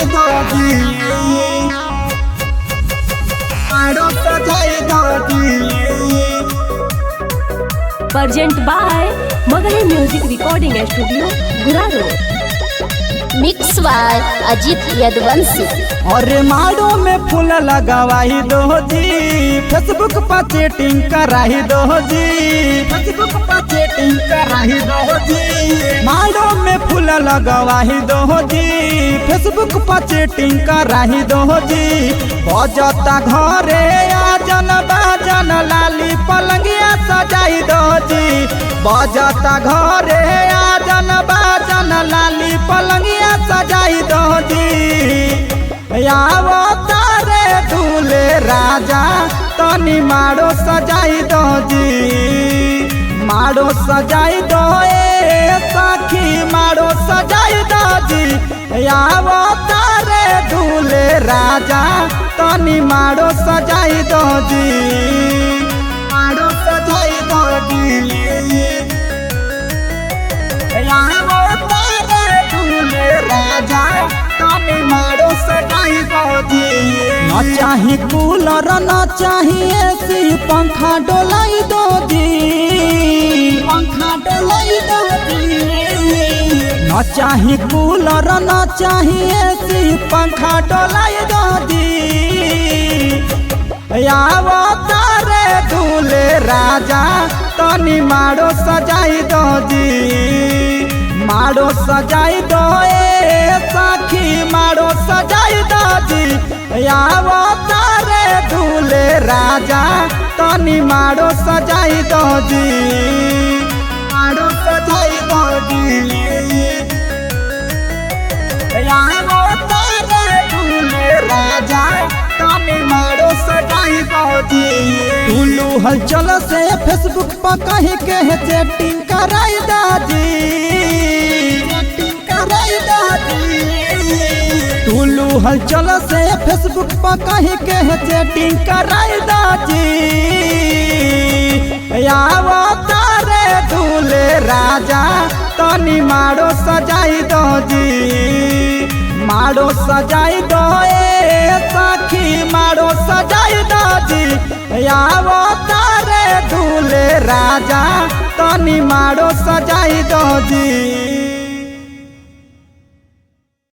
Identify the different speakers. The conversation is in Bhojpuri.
Speaker 1: सजाई दो जी, मारो सजाई दो जी।
Speaker 2: Present by Magahi music recording studio Guraru.
Speaker 3: Mix by Ajit Yaduvanshi.
Speaker 1: अरे मारो में फूल लगावाई दो जी, फेसबुक पर चैटिंग कराही दो जी, फेसबुक पर चैटिंग कराही दो जी। मारो में फूल लगावाही दो जी, फेसबुक पर चैटिंग कराही दो जी। बजता घरे आजन बाजन लाली पलंगिया सजाई दो जी, बजता घरे आजन बाजन लाली पलंगिया सजाई दो जी। तारे दूल्हे राजा तनी मारो सजाई दो जी, मारो सजाई दो ए सखी मारो सजाई दो जी। तारे दूल्हे राजा तनी मारो सजाई दो जी, मारो सजाई दो जी। तारे दूल्हे राजा तनी मारो सजाई दो जी। न चाही कूलर न चाही एसी, पंखा डोलाई दो जी, पंखा डोलाई दो जी। न चाही कूलर न चाही एसी, पंखा डोलाई दो जी। तारे दूल्हे राजा तनी मारो सजाई दो जी, मारो सजाई दो ए सखी मारो सजाई दो जी। तारे दूल्हे राजा तनी मारो सजाई दो जी, मारो सजाई दो जी। तारे दूल्हे राजा तनी मारो सजाई दो जी। टुल्लू हलचल से फेसबुक पर कहीं के चैटिंग कराई दो जी, चैटिंग कराई दो जी। टुल्लू हलचल से फेसबुक पर कहीं के चैटिंग कराई दो जी। तारे दूल्हे राजा तनी मारो सजाई दो जी, मारो सजाई दो ए सखी मारो सजाई दो जी। तारे दूल्हे राजा तनी मारो सजाई दो जी।